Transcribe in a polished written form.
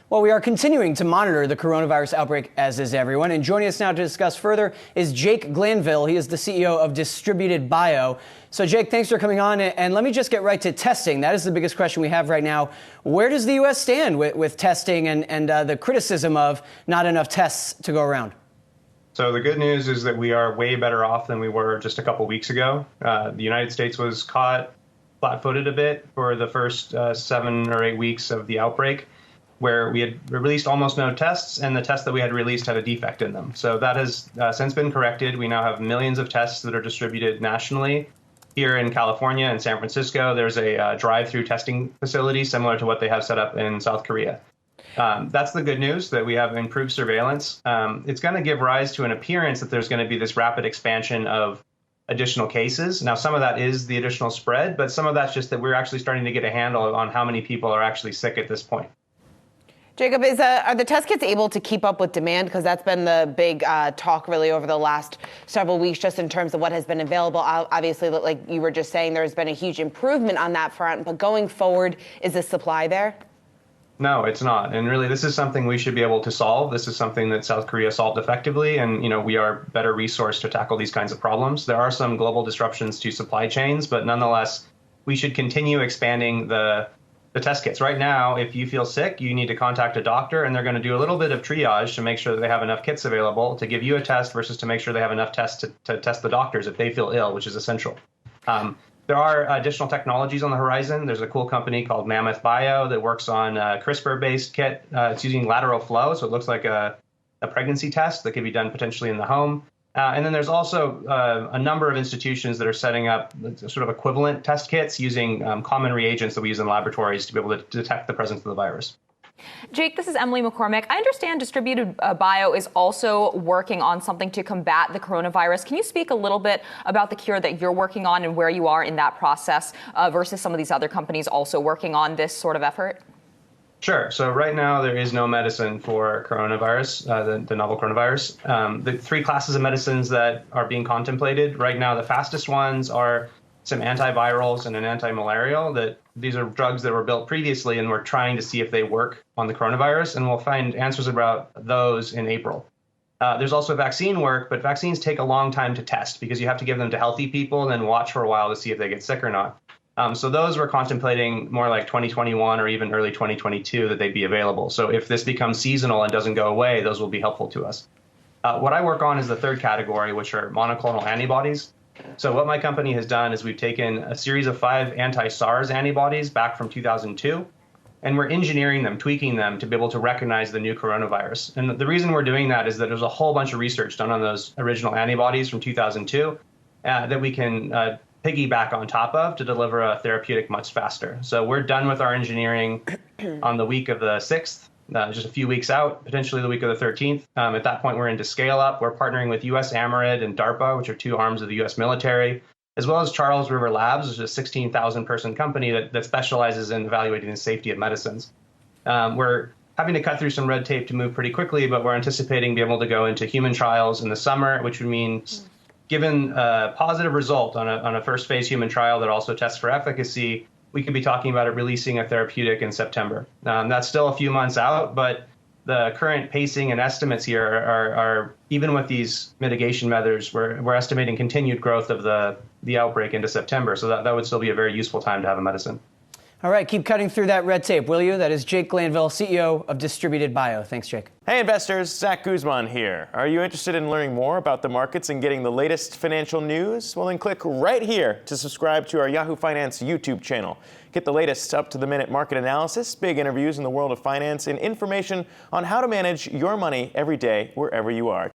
Well, we are continuing to monitor the coronavirus outbreak, as is everyone. And joining us now to discuss further is Jake Glanville. He is the CEO of Distributed Bio. So, Jake, thanks for coming on. And let me just get right to testing. That is the biggest question we have right now. Where does the U.S. stand with testing and the criticism of not enough tests to go around? So the good news is that we are way better off than we were just a couple weeks ago. The United States was caught flat-footed a bit for the first 7 or 8 weeks of the outbreak, where we had released almost no tests, and the tests that we had released had a defect in them. So that has since been corrected. We now have millions of tests that are distributed nationally. Here in California and San Francisco, there's a drive-through testing facility similar to what they have set up in South Korea. That's the good news, that we have improved surveillance. It's going to give rise to an appearance that there's going to be this rapid expansion of additional cases. Now, some of that is the additional spread, but some of that's just that we're actually starting to get a handle on how many people are actually sick at this point. Jacob, are the test kits able to keep up with demand? Because that's been the big talk really over the last several weeks, just in terms of what has been available. Obviously, like you were just saying, there's been a huge improvement on that front. But going forward, is the supply there? No, it's not. And really, this is something we should be able to solve. This is something that South Korea solved effectively. And, we are better resourced to tackle these kinds of problems. There are some global disruptions to supply chains, but nonetheless, we should continue expanding the test kits. Right now, if you feel sick, you need to contact a doctor, and they're going to do a little bit of triage to make sure that they have enough kits available to give you a test versus to make sure they have enough tests to test the doctors if they feel ill, which is essential. There are additional technologies on the horizon. There's a cool company called Mammoth Bio that works on a CRISPR-based kit. It's using lateral flow, so it looks like a pregnancy test that could be done potentially in the home. And then there's also a number of institutions that are setting up sort of equivalent test kits using common reagents that we use in laboratories to be able to detect the presence of the virus. Jake, this is Emily McCormick. I understand Distributed Bio is also working on something to combat the coronavirus. Can you speak a little bit about the cure that you're working on and where you are in that process versus some of these other companies also working on this sort of effort? Sure. So right now, there is no medicine for coronavirus, the novel coronavirus. The 3 classes of medicines that are being contemplated right now, the fastest ones are some antivirals and an antimalarial. These are drugs that were built previously, and we're trying to see if they work on the coronavirus, and we'll find answers about those in April. There's also vaccine work, but vaccines take a long time to test because you have to give them to healthy people and then watch for a while to see if they get sick or not. So those we're contemplating more like 2021 or even early 2022 that they'd be available. So if this becomes seasonal and doesn't go away, those will be helpful to us. What I work on is the third category, which are monoclonal antibodies. So what my company has done is we've taken a series of 5 anti-SARS antibodies back from 2002, and we're engineering them, tweaking them to be able to recognize the new coronavirus. And the reason we're doing that is that there's a whole bunch of research done on those original antibodies from 2002 that we can piggyback on top of to deliver a therapeutic much faster. So we're done with our engineering on the week of the 6th, just a few weeks out, potentially the week of the 13th. At that point, we're into scale up. We're partnering with US AMRID and DARPA, which are 2 arms of the US military, as well as Charles River Labs, which is a 16,000 person company that specializes in evaluating the safety of medicines. We're having to cut through some red tape to move pretty quickly, but we're anticipating being able to go into human trials in the summer, which would mean given a positive result on a first phase human trial that also tests for efficacy, we could be talking about it releasing a therapeutic in September. That's still a few months out, but the current pacing and estimates here are even with these mitigation measures, we're estimating continued growth of the outbreak into September. So that would still be a very useful time to have a medicine. All right, keep cutting through that red tape, will you? That is Jake Glanville, CEO of Distributed Bio. Thanks, Jake. Hey, investors. Zach Guzman here. Are you interested in learning more about the markets and getting the latest financial news? Well, then click right here to subscribe to our Yahoo Finance YouTube channel. Get the latest up-to-the-minute market analysis, big interviews in the world of finance, and information on how to manage your money every day wherever you are.